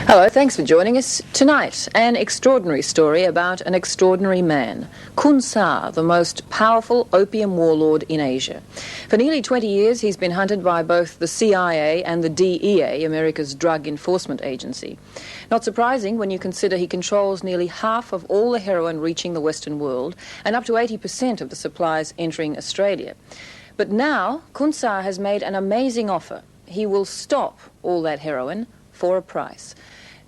Hello, thanks for joining us. Tonight, an extraordinary story about an extraordinary man, Khun Sa, the most powerful opium warlord in Asia. For nearly 20 years, he's been hunted by both the CIA and the DEA, America's Drug Enforcement Agency. Not surprising when you consider he controls nearly half of all the heroin reaching the Western world and up to 80% of the supplies entering Australia. But now, Khun Sa has made an amazing offer. He will stop all that heroin for a price.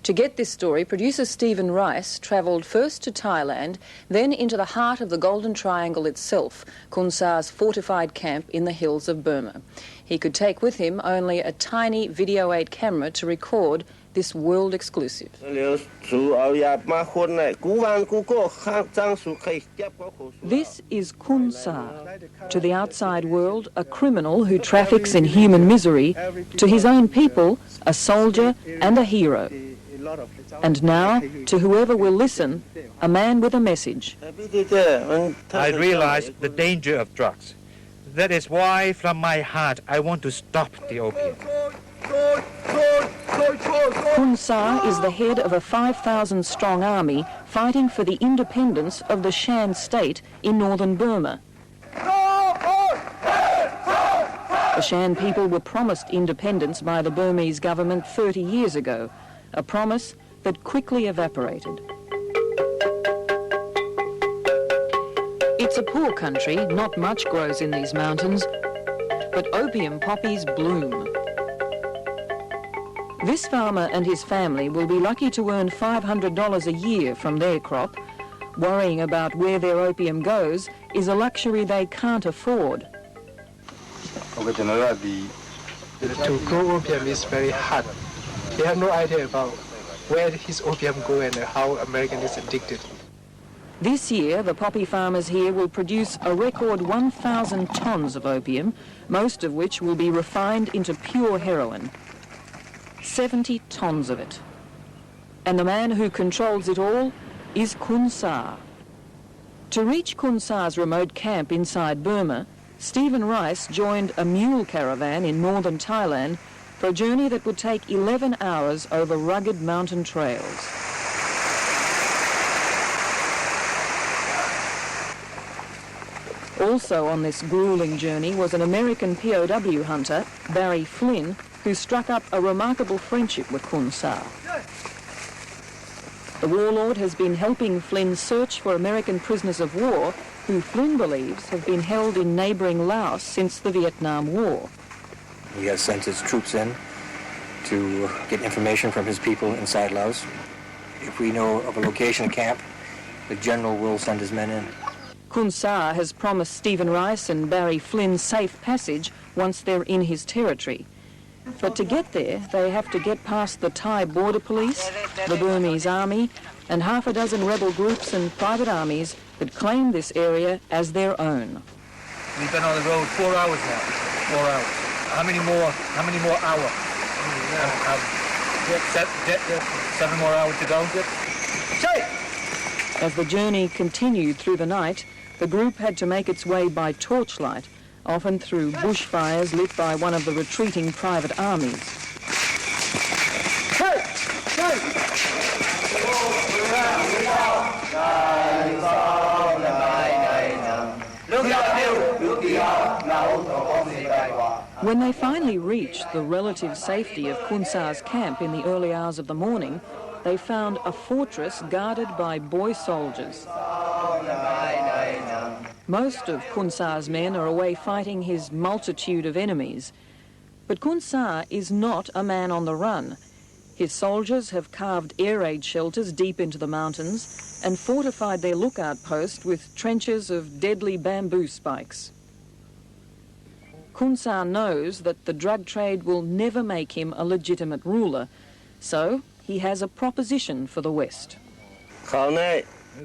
To get this story, producer Stephen Rice travelled first to Thailand, then into the heart of the Golden Triangle itself, Khun Sa's fortified camp in the hills of Burma. He could take with him only a tiny Video 8 camera to record this world exclusive. This is Khun Sa. To the outside world, a criminal who traffics in human misery. To his own people, a soldier and a hero. And now, to whoever will listen, a man with a message. I realize the danger of drugs. That is why, from my heart, I want to stop the opium. Khun Sa is the head of a 5,000-strong army fighting for the independence of the Shan state in northern Burma. The Shan people were promised independence by the Burmese government 30 years ago, a promise that quickly evaporated. It's a poor country, not much grows in these mountains, but opium poppies bloom. This farmer and his family will be lucky to earn $500 a year from their crop. Worrying about where their opium goes is a luxury they can't afford. To grow opium is very hard. They have no idea about where his opium go and how American is addicted. This year, the poppy farmers here will produce a record 1,000 tons of opium, most of which will be refined into pure heroin. 70 tons of it. And the man who controls it all is Khun Sa. To reach Khun Sa's remote camp inside Burma, Stephen Rice joined a mule caravan in northern Thailand for a journey that would take 11 hours over rugged mountain trails. Also on this grueling journey was an American POW hunter, Barry Flynn, who struck up a remarkable friendship with Khun Sa. The warlord has been helping Flynn search for American prisoners of war who Flynn believes have been held in neighbouring Laos since the Vietnam War. He has sent his troops in to get information from his people inside Laos. If we know of a location of camp, the general will send his men in. Khun Sa has promised Stephen Rice and Barry Flynn safe passage once they're in his territory. But to get there, they have to get past the Thai border police, the Burmese army, and half a dozen rebel groups and private armies that claim this area as their own. We've been on the road 4 hours now. 4 hours. How many more hours? 7 more hours to go. As the journey continued through the night, the group had to make its way by torchlight, often through bushfires lit by one of the retreating private armies. When they finally reached the relative safety of Khun Sa's camp in the early hours of the morning, they found a fortress guarded by boy soldiers. Most of Khun Sa's men are away fighting his multitude of enemies. But Khun Sa is not a man on the run. His soldiers have carved air raid shelters deep into the mountains and fortified their lookout post with trenches of deadly bamboo spikes. Khun Sa knows that the drug trade will never make him a legitimate ruler, so he has a proposition for the West.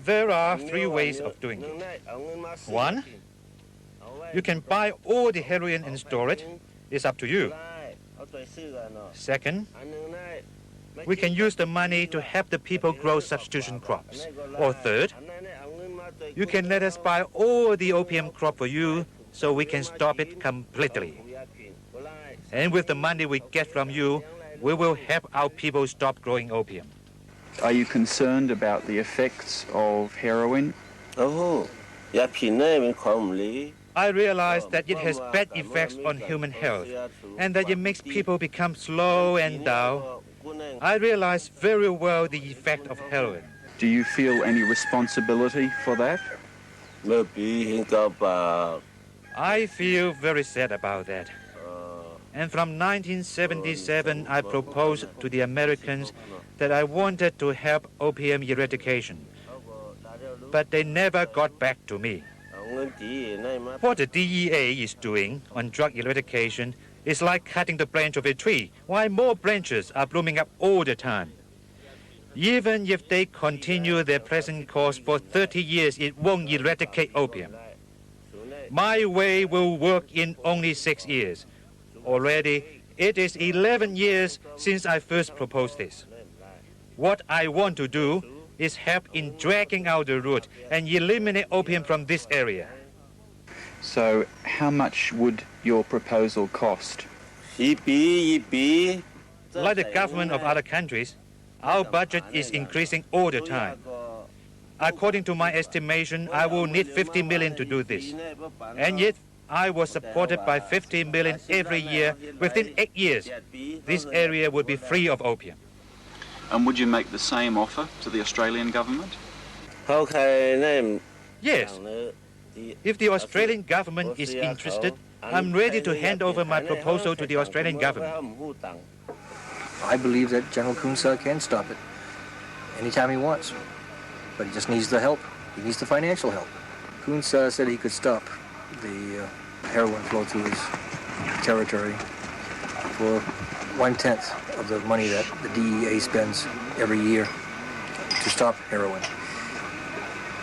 There are 3 ways of doing it. 1, you can buy all the heroin and store it. It's up to you. 2nd, we can use the money to help the people grow substitution crops. Or 3rd, you can let us buy all the opium crop for you so we can stop it completely. And with the money we get from you, we will help our people stop growing opium. Are you concerned about the effects of heroin? I realize that it has bad effects on human health and that it makes people become slow and dull. I realize very well the effect of heroin. Do you feel any responsibility for that? I feel very sad about that. And from 1977, I proposed to the Americans that I wanted to help opium eradication. But they never got back to me. What the DEA is doing on drug eradication is like cutting the branch of a tree, while more branches are blooming up all the time. Even if they continue their present course for 30 years, it won't eradicate opium. My way will work in only 6 years. Already, it is 11 years since I first proposed this. What I want to do is help in dragging out the root and eliminate opium from this area. So how much would your proposal cost? Like the government of other countries, our budget is increasing all the time. According to my estimation, I will need 50 million to do this. And yet, I was supported by 50 million every year. Within 8 years, this area would be free of opium. And would you make the same offer to the Australian government? Yes. If the Australian government is interested, I'm ready to hand over my proposal to the Australian government. I believe that General Khun Sa can stop it anytime he wants, but he just needs the help. He needs the financial help. Khun Sa said he could stop the heroin flow through his territory for 1/10 of the money that the DEA spends every year to stop heroin.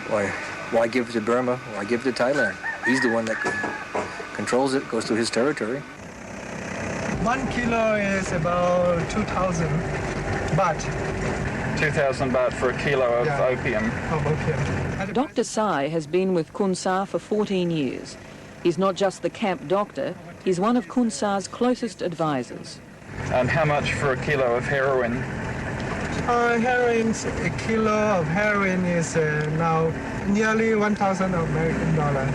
Why give it to Burma? Why give it to Thailand? He's the one that controls it, goes through his territory. 1 kilo is about 2,000 baht. 2,000 baht for a kilo of opium. Of opium. Dr. Sai has been with Khun Sa for 14 years. He's not just the camp doctor, he's one of Khun Sa's closest advisors. And how much for a kilo of heroin? A kilo of heroin is now nearly 1,000 American dollars.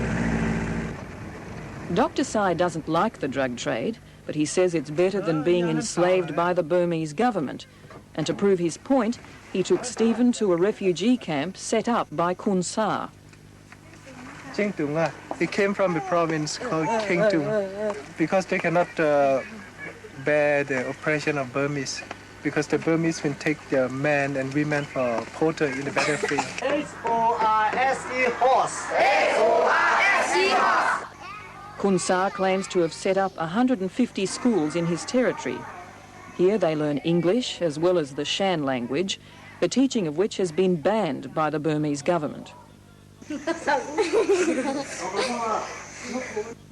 Dr. Sai doesn't like the drug trade, but he says it's better than being enslaved by the Burmese government. And to prove his point, he took Stephen to a refugee camp set up by Khun Sa. He came from a province called Kengtung because they cannot bear the oppression of Burmese, because the Burmese will take the men and women for porter in the battlefield. H-O-R-S-E horse. H-O-R-S-E horse. Khun Sa claims to have set up 150 schools in his territory. Here they learn English as well as the Shan language, the teaching of which has been banned by the Burmese government.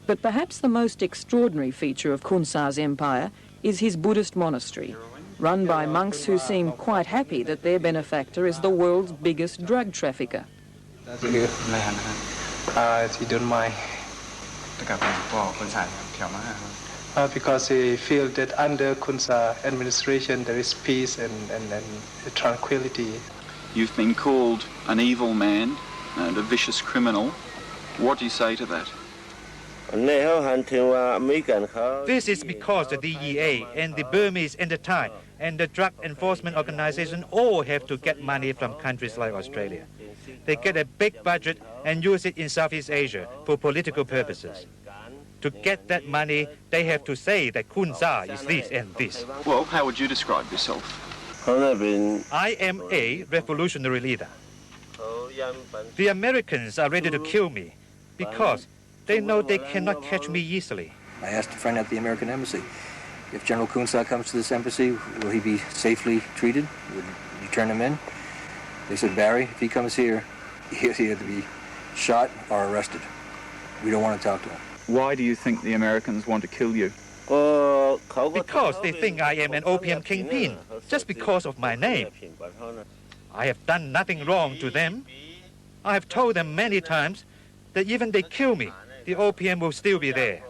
But perhaps the most extraordinary feature of Khun Sa's empire is his Buddhist monastery, run by monks who seem quite happy that their benefactor is the world's biggest drug trafficker. He don't mind. Because he feels that under Khun Sa administration there is peace and tranquility. You've been called an evil man and a vicious criminal. What do you say to that? This is because the DEA and the Burmese and the Thai and the drug enforcement organization all have to get money from countries like Australia. They get a big budget and use it in Southeast Asia for political purposes. To get that money, they have to say that Khun Sa is this and this. Well, how would you describe yourself? I am a revolutionary leader. The Americans are ready to kill me because they know they cannot catch me easily. I asked a friend at the American embassy, if General Khun Sa comes to this embassy, will he be safely treated? Would you turn him in? They said, Barry, if he comes here, he has to be shot or arrested. We don't want to talk to him. Why do you think the Americans want to kill you? Because they think I am an opium kingpin, just because of my name. I have done nothing wrong to them. I have told them many times that even they kill me, the opium will still be there.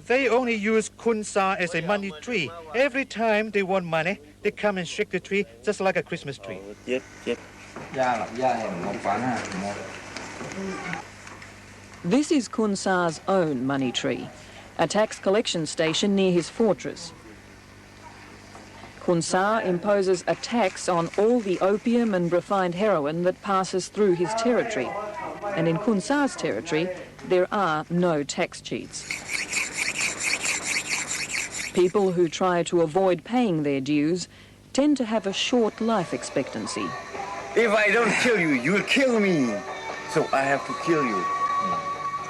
They only use Khun Sa as a money tree. Every time they want money, they come and shake the tree just like a Christmas tree. This is Khun Sa's own money tree, a tax collection station near his fortress. Khun Sa imposes a tax on all the opium and refined heroin that passes through his territory. And in Khun Sa's territory, there are no tax cheats. People who try to avoid paying their dues tend to have a short life expectancy. If I don't kill you, you'll kill me. So I have to kill you.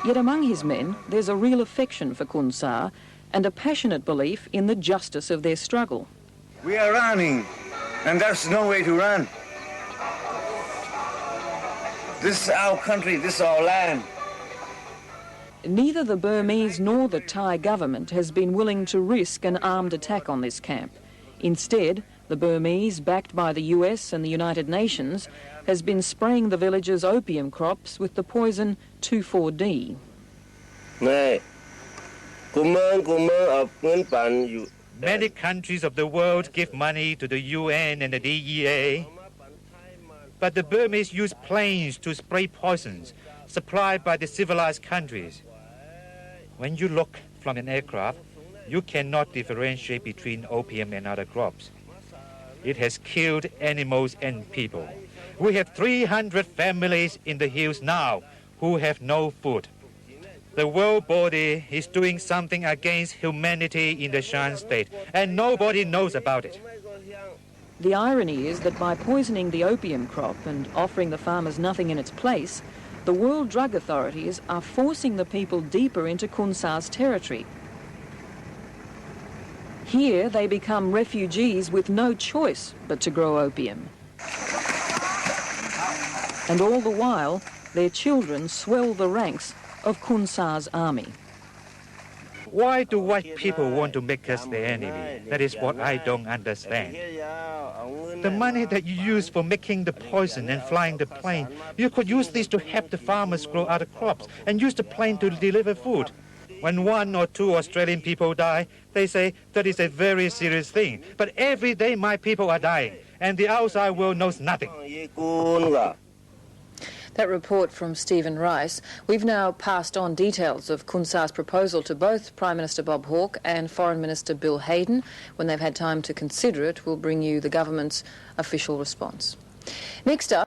Yet among his men, there's a real affection for Khun Sa and a passionate belief in the justice of their struggle. We are running, and there's no way to run. This is our country, this is our land. Neither the Burmese nor the Thai government has been willing to risk an armed attack on this camp. Instead, the Burmese, backed by the US and the United Nations, has been spraying the village's opium crops with the poison 2,4-D. Many countries of the world give money to the UN and the DEA, but the Burmese use planes to spray poisons supplied by the civilized countries. When you look from an aircraft, you cannot differentiate between opium and other crops. It has killed animals and people. We have 300 families in the hills now who have no food. The world body is doing something against humanity in the Shan state, and nobody knows about it. The irony is that by poisoning the opium crop and offering the farmers nothing in its place, the world drug authorities are forcing the people deeper into Khun Sa's territory. Here they become refugees with no choice but to grow opium. And all the while, their children swell the ranks of Khun Sa's army. Why do white people want to make us their enemy? That is what I don't understand. The money that you use for making the poison and flying the plane, you could use this to help the farmers grow other crops and use the plane to deliver food. When 1 or 2 Australian people die, they say that is a very serious thing. But every day my people are dying, and the outside world knows nothing. That report from Stephen Rice. We've now passed on details of Khun Sa's proposal to both Prime Minister Bob Hawke and Foreign Minister Bill Hayden. When they've had time to consider it, we'll bring you the government's official response. Next up,